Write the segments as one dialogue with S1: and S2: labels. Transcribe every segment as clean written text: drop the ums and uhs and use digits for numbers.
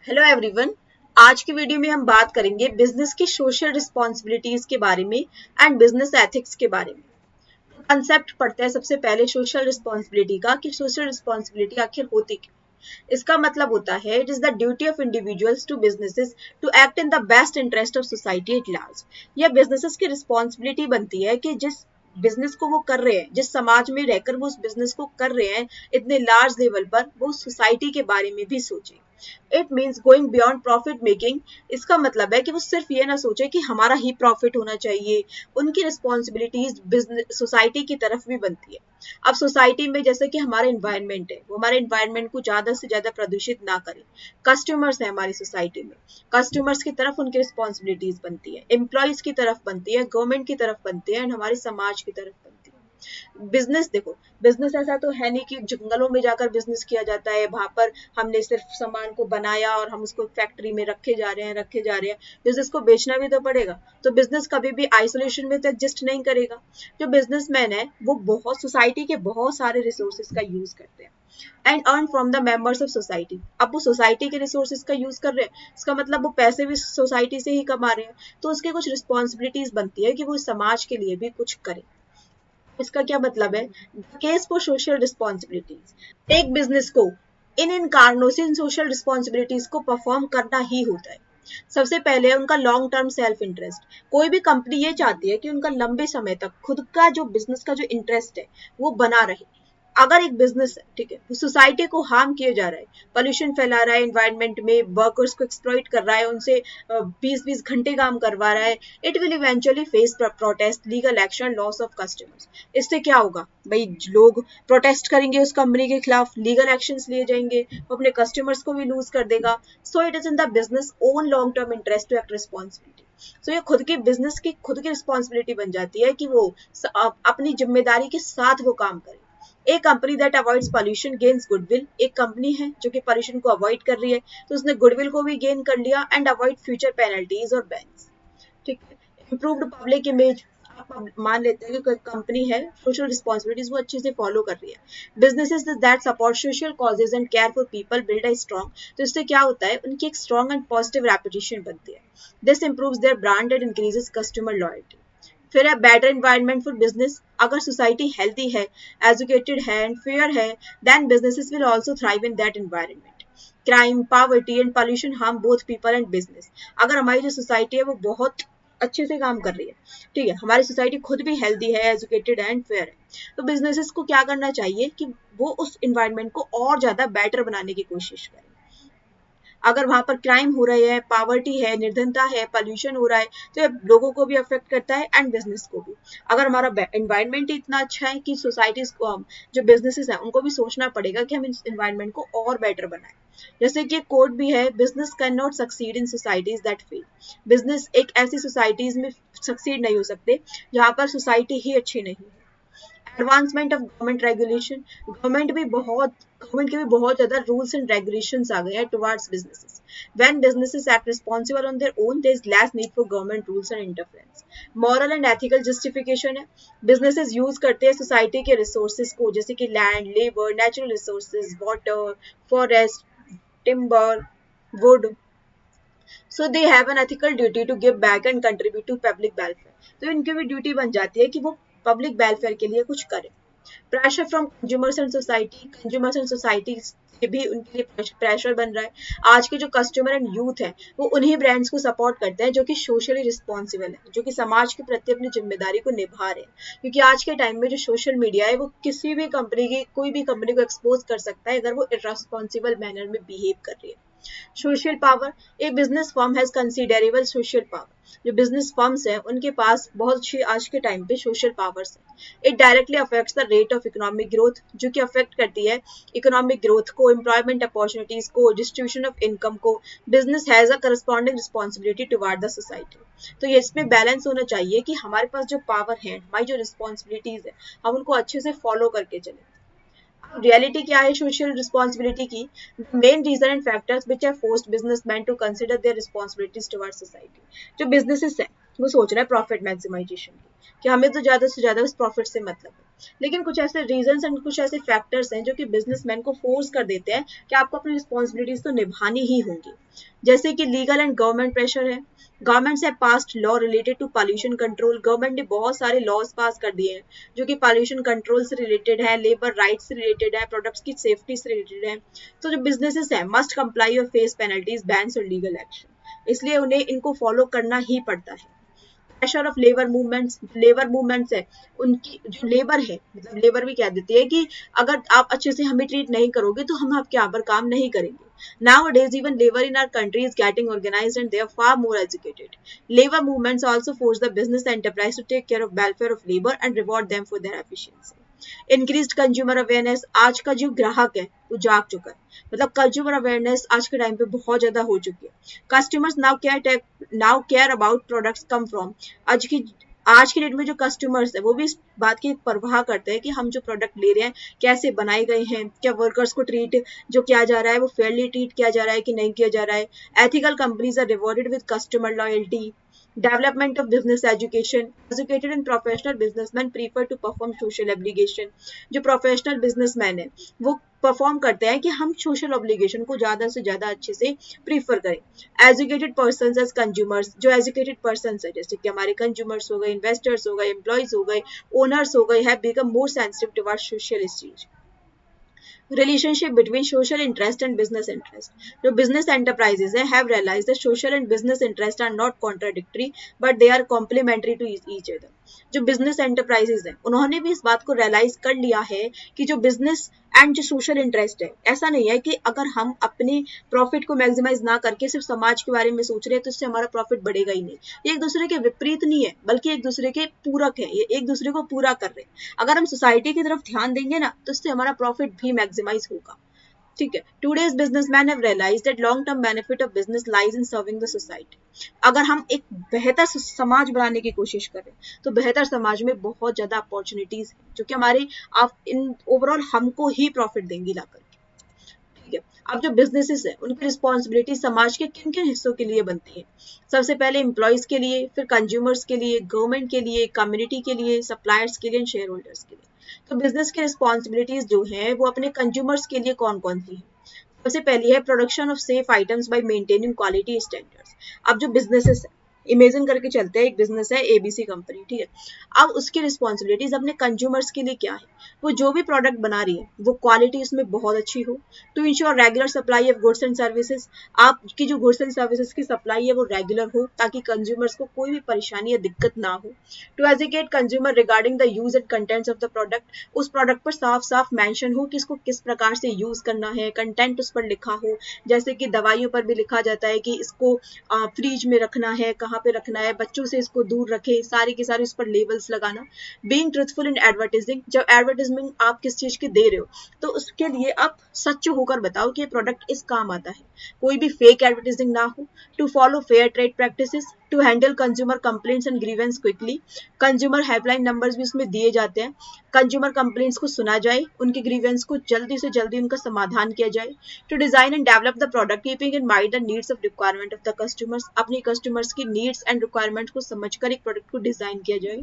S1: Hello everyone. आज की video में हम बात करेंगे बिजनेस की सोशल रिस्पॉन्सिबिलिटीज के बारे में एंड बिजनेस एथिक्स के बारे में। कंसेप्ट पढ़ते हैं सबसे पहले सोशल रिस्पॉन्सिबिलिटी का कि सोशल रिस्पॉन्सिबिलिटी आखिर होती क्या। इसका मतलब होता है it is the duty of individuals to businesses to act in the best interest of society at large. यह बिजनेसेस की रिस्पॉन्सिबिलिटी बनती है कि जिस बिजनेस को वो कर रहे हैं, जिस समाज में रहकर वो उस बिजनेस को कर रहे हैं, इतने लार्ज लेवल पर वो सोसाइटी के बारे में भी सोचे। It means going beyond profit making. इसका मतलब है कि वो सिर्फ ये ना सोचे कि हमारा ही प्रॉफिट होना चाहिए। उनकी रिस्पॉन्सिबिलिटीज बिजनेस सोसाइटी की तरफ भी बनती है। अब सोसाइटी में जैसे कि हमारा इन्वायरमेंट है, वो हमारे इन्वायरमेंट को ज्यादा से ज्यादा प्रदूषित ना करे। कस्टमर्स है हमारी सोसाइटी में, कस्टमर्स की तरफ उनकी रिस्पॉन्सिबिलिटीज बनती है, एम्प्लॉयज की तरफ बनती है, गवर्नमेंट की तरफ बनती है एंड हमारे समाज की तरफ बनती है। बिजनेस देखो, बिजनेस ऐसा तो है नहीं कि जंगलों में जाकर बिजनेस किया जाता है, वहां पर हमने सिर्फ सामान को बनाया और हम उसको फैक्ट्री में रखे जा रहे हैं। बिजनेस को बेचना भी तो पड़ेगा। तो बिजनेस कभी भी आइसोलेशन में तो एग्जिस्ट नहीं करेगा। जो बिजनेसमैन है वो बहुत सोसाइटी के बहुत सारे रिसोर्सेज का यूज करते हैं and earn from the members of society. अब वो सोसाइटी के रिसोर्सेज का यूज कर रहे हैं, इसका मतलब वो पैसे भी सोसाइटी से ही कमा रहे हैं। तो उसके कुछ रिस्पॉन्सिबिलिटीज बनती है कि वो समाज के लिए भी कुछ करे। इसका क्या मतलब है? Case for social responsibilities. एक बिजनेस को इन कारणों से इन सोशल रिस्पॉन्सिबिलिटीज को परफॉर्म करना ही होता है। सबसे पहले उनका लॉन्ग टर्म सेल्फ इंटरेस्ट। कोई भी कंपनी ये चाहती है कि उनका लंबे समय तक खुद का जो बिजनेस का जो इंटरेस्ट है वो बना रहे। अगर एक बिजनेस है, ठीक है, वो सोसाइटी को हार्म किए जा रहा है, पोल्यूशन फैला रहा है एनवायरनमेंट में, वर्कर्स को एक्सप्लॉइट कर रहा है, उनसे 20-20 घंटे काम करवा रहा है, it will eventually face protest, legal action, loss of customers. इससे क्या होगा भाई? लोग प्रोटेस्ट करेंगे उस कंपनी के खिलाफ, लीगल एक्शंस लिए जाएंगे, वो अपने कस्टमर्स को भी लूज कर देगा। So it is in the business own long term interest to act responsibility. So ये खुद की बिजनेस की खुद की रिस्पॉन्सिबिलिटी बन जाती है कि वो अपनी जिम्मेदारी के साथ वो काम करे। एक company that avoids pollution gains goodwill. एक कंपनी है जो कि पॉल्यूशन को अवॉइड कर रही है, तो उसने गुडविल को भी गेन कर लिया एंड अवॉइड फ्यूचर पेनल्टीज और बैन्स। ठीक है। Improved public image. आप मान लेते हैं कि कोई कंपनी है, सोशल रिस्पॉन्सिबिलिटीज वो अच्छे से फॉलो कर रही है। Businesses that support social causes and care for people build a strong. तो इससे क्या होता है? उनकी एक स्ट्रॉन्ग एंड पॉजिटिव रेपुटेशन बनती है। This improves their brand and increases customer loyalty. फिर है बेटर एनवायरनमेंट फॉर बिजनेस। अगर सोसाइटी हेल्थी है, एजुकेटेड है एंड फेयर है, then businesses will also thrive in that environment. Crime, poverty and pollution harm both people and business. अगर हमारी जो society है वो बहुत अच्छे से काम कर रही है, ठीक है, हमारी सोसाइटी खुद भी हेल्दी है, एजुकेटेड है एंड फेयर है, तो बिजनेसेस को क्या करना चाहिए कि वो उस एनवायरनमेंट को और ज्यादा बेटर बनाने की कोशिश करें। अगर वहां पर क्राइम हो रहे हैं, पावर्टी है, निर्धनता है, पॉल्यूशन हो रहा है, तो ये लोगों को भी अफेक्ट करता है एंड बिजनेस को भी। अगर हमारा एनवायरनमेंट इतना अच्छा है कि सोसाइटीज को, जो बिजनेसेस हैं उनको भी सोचना पड़ेगा कि हम इस एनवायरनमेंट को और बेटर बनाएं। जैसे कि कोड भी है, business can not succeed in societies that fell. Business एक ऐसी सोसाइटीज में सक्सीड नहीं हो सकते जहां पर सोसाइटी ही अच्छी नहीं है। Advancement of government regulation. Government के भी बहुत ज्यादा रूल्स एंड रेगुलेशंस आ गए हैं towards businesses. When businesses act responsible on their own, there is less need for government rules and interference. Moral and ethical justification है। बिजनेसेस यूज करते हैं सोसाइटी के रिसोर्सेज को, जैसे कि land, labour, natural resources, water, forest, timber, wood. So they have an ethical duty to give back and contribute to public welfare. तो इनकी भी ड्यूटी बन जाती है कि वो पब्लिक वेलफेयर के लिए कुछ करें। Pressure from consumers and society. Consumers and society से भी उनके लिए प्रेशर बन रहा है। आज के जो कस्टमर एंड यूथ है वो उन्हीं ब्रांड्स को सपोर्ट करते हैं जो कि सोशली रिस्पॉन्सिबल है, जो कि समाज के प्रति अपनी जिम्मेदारी को निभा रहे हैं। क्योंकि आज के टाइम में जो सोशल मीडिया है वो किसी भी कंपनी की, कोई भी कंपनी को एक्सपोज कर सकता है अगर वो इररेस्पॉन्सिबल मैनर में बिहेव कर रही है। Social power. A business firm has considerable social power. जो बिजनेस फर्म्स हैं उनके पास बहुत अच्छी आज के टाइम पे सोशल पावर्स है। It directly affects the rate of economic growth, जो कि अफेक्ट करती है इकोनॉमिक ग्रोथ को, एम्प्लॉयमेंट अपॉर्चुनिटीज को, डिस्ट्रीब्यूशन ऑफ इनकम को। Business has a corresponding responsibility toward the society. तो ये इसमें बैलेंस होना चाहिए कि हमारे पास जो पावर है, हमारी जो रिस्पॉन्सिबिलिटीज है, हम उनको अच्छे से फॉलो करके चले। रियलिटी क्या है सोशल रिस्पॉन्सिबिलिटी की? Main reason and factors which are forced businessman to consider their responsibilities towards society. जो बिजनेसेस हैं वो सोच रहा है प्रॉफिट मैक्सिमाइजेशन की, कि हमें तो ज्यादा से ज्यादा उस प्रॉफिट से मतलब है। लेकिन कुछ ऐसे रीजंस एंड कुछ ऐसे फैक्टर्स हैं जो कि बिजनेसमैन को फोर्स कर देते हैं कि आपको अपनी रिस्पॉन्सिबिलिटीज तो निभानी ही होंगी। जैसे कि लीगल एंड गवर्नमेंट प्रेशर है। Governments have passed law related to pollution control. Government ने बहुत सारे लॉज पास कर दिए हैं जो कि पॉल्यूशन कंट्रोल से रिलेटेड है, लेबर राइट्स से रिलेटेड है, प्रोडक्ट्स की सेफ्टी से रिलेटेड है। तो जो बिजनेसेस है मस्ट कंप्लाई और फेस पेनल्टीज, बैन्स और लीगल एक्शन, इसलिए उन्हें इनको फॉलो करना ही पड़ता है। प्रेशर ऑफ लेबर मूवमेंट्स है, उनकी जो लेबर है, मतलब लेबर भी कह देती है कि अगर आप अच्छे से हमें ट्रीट नहीं करोगे तो हम आपके यहाँ पर काम नहीं करेंगे। Nowadays, even labor in our country is getting organized and they are far more educated. Labor movements also force the business enterprise to take care of welfare of labor and reward them for their efficiency. Increased consumer awareness, आज का जो ग्राहक है वो जाग चुका है, मतलब कंज्यूमर अवेयरनेस आज के टाइम पे बहुत ज्यादा हो चुकी है। Customers now care about products come from, आज की डेट में जो कस्टमर्स है वो भी इस बात की परवाह करते हैं कि हम जो प्रोडक्ट ले रहे हैं कैसे बनाए गए हैं, क्या वर्कर्स को ट्रीट जो किया जा रहा है वो फेयरली ट्रीट किया जा रहा है कि नहीं किया जा रहा है। Ethical companies are rewarded with customer loyalty. Development of business education. Educated and professional businessmen prefer to perform social obligation. जो प्रोफेशनल बिजनेसमैन है वो परफॉर्म करते हैं कि हम सोशल ऑब्लिगेशन को ज्यादा से ज्यादा अच्छे से प्रीफर करें। एजुकेटेड पर्सन एज कंज्यूमर्स, जो एजुकेटेड पर्सन है जैसे कि हमारे कंज्यूमर्स हो गए, इन्वेस्टर्स हो गए, एम्प्लॉयज हो गए, ओनर्स हो गए, have become more sensitive towards social issues. Relationship between social interest and business interest. जो business enterprises हैं have realized that social and business interests are not contradictory but they are complementary to each other. जो business enterprises हैं उन्होंने भी इस बात को realize कर लिया है कि जो business एंड जो सोशल इंटरेस्ट है, ऐसा नहीं है कि अगर हम अपने प्रॉफिट को मैक्सिमाइज ना करके सिर्फ समाज के बारे में सोच रहे हैं तो इससे हमारा प्रॉफिट बढ़ेगा ही नहीं। ये एक दूसरे के विपरीत नहीं है बल्कि एक दूसरे के पूरक है, ये एक दूसरे को पूरा कर रहे हैं। अगर हम सोसाइटी की तरफ ध्यान देंगे ना तो इससे हमारा प्रॉफिट भी मैक्सिमाइज होगा। ठीक है, today's businessman have realised that long term benefit of business lies in serving the society. अगर हम एक बेहतर समाज बनाने की कोशिश करें तो बेहतर समाज में बहुत ज्यादा अपॉर्चुनिटीज है जो कि हमारे आप इन ओवरऑल हमको ही प्रॉफिट देंगी लाकर। ठीक है, अब जो बिजनेसेस है उनकी रिस्पॉन्सिबिलिटी समाज के किन किन हिस्सों के लिए बनती है। सबसे पहले एम्प्लॉयज के लिए, फिर कंज्यूमर्स के लिए, गवर्नमेंट के लिए, कम्युनिटी के लिए, सप्लायर्स के लिए, शेयर होल्डर्स के लिए। तो बिजनेस की रिस्पॉन्सिबिलिटीज जो है वो अपने कंज्यूमर्स के लिए कौन कौन सी है। सबसे पहली है production of safe items bye maintaining quality standards. अब जो बिजनेसेस है, इमेजिन करके चलते हैं एक बिजनेस है एबीसी कंपनी, ठीक है। अब उसकी रिस्पॉन्सिबिलिटीज अपने कंज्यूमर्स के लिए क्या है, वो जो भी प्रोडक्ट बना रही है वो क्वालिटी उसमें बहुत अच्छी हो। To ensure regular supply of goods and services, आपकी जो गुड्स एंड सर्विसेज की सप्लाई है वो रेगुलर हो ताकि कंज्यूमर्स को कोई भी परेशानी या दिक्कत ना हो। To educate consumer regarding the use and contents of the product, उस प्रोडक्ट पर साफ साफ मेंशन हो कि इसको किस प्रकार से यूज करना है, कंटेंट उस पर लिखा हो। जैसे कि दवाइयों पर भी लिखा जाता है कि इसको फ्रिज में रखना है, कहाँ पे रखना है, बच्चों से इसको दूर रखे, सारी की सारी उस पर लेबल्स लगाना। बीइंग ट्रूथफुल इन एडवर्टाइजिंग, जब एडवर्टाइजमेंट आप किस चीज की दे रहे हो तो उसके लिए आप सच होकर बताओ कि ये प्रोडक्ट इस काम आता है, कोई भी फेक एडवर्टाइजिंग ना हो। To follow fair trade practices, to handle consumer complaints and grievance quickly, consumer helpline numbers भी उसमें दिए जाते हैं। कंज्यूमर कंप्लेंट्स को सुना जाए, उनके ग्रीवेंस को जल्दी से जल्दी उनका समाधान किया जाए। To design and develop the product keeping in mind the needs of requirement of the customers, अपनी कस्टमर्स की नीड्स एंड रिक्वायरमेंट को समझकर एक प्रोडक्ट को डिजाइन किया जाए।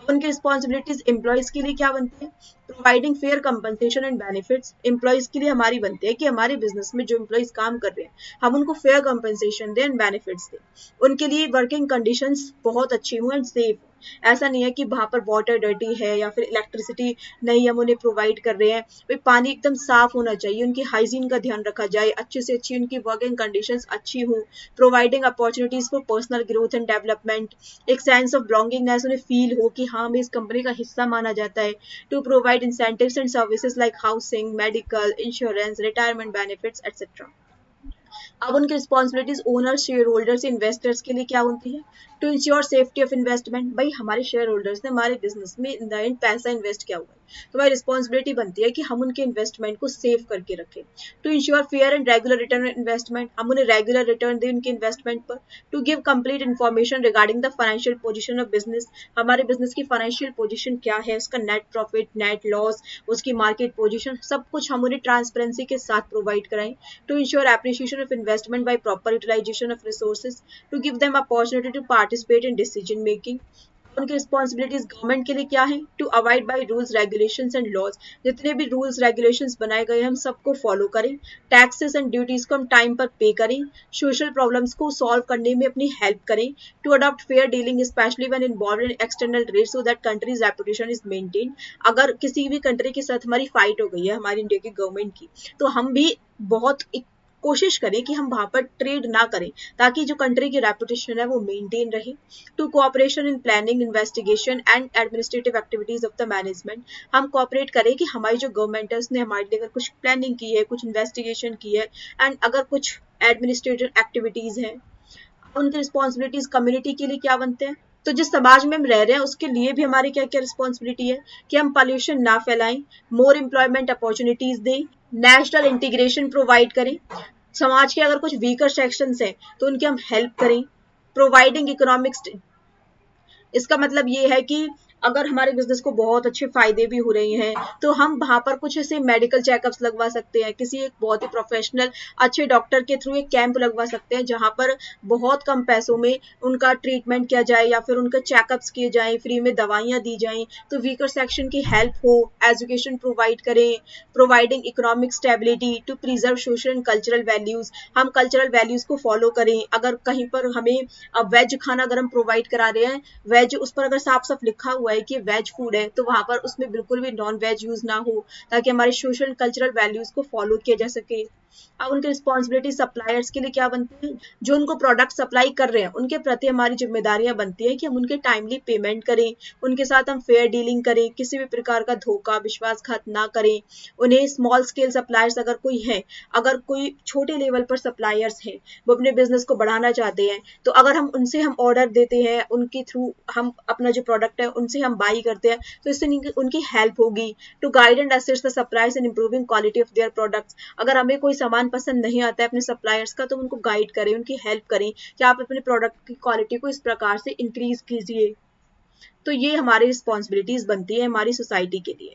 S1: उनकी रिस्पॉन्सिबिलिटीज एम्प्लॉयज के लिए क्या बनती है, providing fair compensation and benefits. Employees के लिए हमारी बनती है कि हमारे बिजनेस में जो एम्प्लॉयज काम कर रहे हैं हम उनको फेयर कंपनसेशन दें एंड बेनिफिट्स दें। उनके लिए वर्किंग कंडीशंस बहुत अच्छी हो एंड सेफ हो। ऐसा नहीं है कि वहां पर वाटर डर्टी है या फिर इलेक्ट्रिसिटी नहीं हम उन्हें प्रोवाइड कर रहे हैं, भाई पानी एकदम साफ होना चाहिए, उनकी हाइजीन का ध्यान रखा जाए, अच्छे से अच्छी उनकी वर्किंग कंडीशंस अच्छी हो। Providing opportunities for personal growth and development, एक सेंस ऑफ बिलोंगिंगनेस उन्हें फील हो कि हाँ हमें इस कंपनी का हिस्सा माना जाता है। To provide incentives and services like housing, medical insurance, retirement benefits etcetera. अब उनकी responsibilities owners, shareholders, investors के लिए क्या होती है, to ensure safety of investment. भाई हमारे शेयर होल्डर्स ने हमारे बिजनेस में इन द एंड पैसा इन्वेस्ट किया हुआ है तो हमारी रिस्पॉन्सिबिलिटी बनती है कि हम उनके इन्वेस्टमेंट को सेव करके रखें। To ensure fair and regular return investment, हम उन्हें रेगुलर रिटर्न दें उनके इन्वेस्टमेंट पर। To give complete information regarding the financial position of business, हमारे बिजनेस की फाइनेंशियल पोजीशन क्या है, उसका नेट प्रॉफिट, नेट लॉस, उसकी मार्केट पोजीशन, सब कुछ हम उन्हें ट्रांसपेरेंसी के साथ प्रोवाइड कराएं। To ensure appreciation of investment by proper utilization of resources to give them opportunity to participate in decision making. उनकी रिस्पॉन्सिबिलिटीज गवर्नमेंट के लिए क्या है? To avoid by rules regulations and laws, जितने भी रूल्स रेगुलेशंस बनाए गए हम सबको फॉलो करें, टैक्सेस एंड ड्यूटीज को हम टाइम पर पे करें, सोशल प्रॉब्लम्स को सॉल्व करने में अपनी हेल्प करें, to adopt fair dealing specially when involve in external trade so that country's reputation is maintain. अगर किसी भी कंट्री के साथ हमारी फाइट हो गई है हमारी इंडिया की गवर्नमेंट की, तो हम भी बहुत कोशिश करें कि हम वहां पर ट्रेड ना करें ताकि जो कंट्री की रेपुटेशन है वो मेंटेन रहे। To cooperation in planning investigation and administrative activities of the management, हम कोऑपरेट करें कि हमारी जो गवर्नमेंट है उसने हमारे लिए अगर कुछ प्लानिंग की है, कुछ इन्वेस्टिगेशन की है एंड अगर कुछ एडमिनिस्ट्रेटिव एक्टिविटीज हैं, उनकी रिस्पॉन्सिबिलिटीज कम्युनिटी के लिए क्या बनते हैं। तो जिस समाज में हम रह रहे हैं उसके लिए भी हमारी क्या क्या रिस्पॉन्सिबिलिटी है कि हम पॉल्यूशन ना फैलाएं, मोर एम्प्लॉयमेंट अपॉर्चुनिटीज दें, नेशनल इंटीग्रेशन प्रोवाइड करें, समाज के अगर कुछ वीकर सेक्शंस हैं तो उनकी हम हेल्प करें, प्रोवाइडिंग इकोनॉमिक्स। इसका मतलब ये है कि अगर हमारे बिजनेस को बहुत अच्छे फायदे भी हो रहे हैं तो हम वहां पर कुछ ऐसे मेडिकल चेकअप्स लगवा सकते हैं, किसी एक बहुत ही प्रोफेशनल अच्छे डॉक्टर के थ्रू एक कैंप लगवा सकते हैं जहां पर बहुत कम पैसों में उनका ट्रीटमेंट किया जाए या फिर उनके चेकअप्स किए जाएं, फ्री में दवाइयां दी जाएं, तो वीकर सेक्शन की हेल्प हो, एजुकेशन प्रोवाइड करें, providing economic stability to preserve social and cultural values, हम कल्चरल वैल्यूज को फॉलो करें। अगर कहीं पर हमें वेज खाना अगर हम प्रोवाइड करा रहे हैं, वेज उस पर अगर साफ साफ लिखा हुआ है कि वेज फूड है तो वहां पर उसमें बिल्कुल भी नॉन वेज यूज ना हो ताकि हमारे सोशल एंड कल्चरल वैल्यूज को फॉलो किया जा सके। अब उनकी रिस्पॉन्सिबिलिटी सप्लायर्स के लिए क्या बनती है? जो उनको प्रोडक्ट सप्लाई कर रहे हैं उनके प्रति हमारी जिम्मेदारियां बनती है कि हम उनके टाइमली पेमेंट करें, उनके साथ हम फेयर डीलिंग करें, किसी भी प्रकार का धोखा विश्वासघात ना करें। उन्हें स्मॉल स्केल सप्लायर्स अगर कोई है, अगर कोई छोटे लेवल पर सप्लायर्स हैं, वो अपने बिजनेस को बढ़ाना चाहते हैं, तो अगर हम उनसे हम ऑर्डर देते हैं, उनके थ्रू हम अपना जो प्रोडक्ट है उनसे हम बाई करते हैं, तो इससे उनकी हेल्प होगी। To guide and assist the suppliers in improving quality of their products, अगर हमें कोई सामान पसंद नहीं आता है अपने सप्लायर्स का तो उनको गाइड करें, उनकी हेल्प करें कि आप अपने प्रोडक्ट की क्वालिटी को इस प्रकार से इंक्रीज कीजिए। तो ये हमारी रिस्पॉन्सिबिलिटीज बनती है हमारी सोसाइटी के लिए।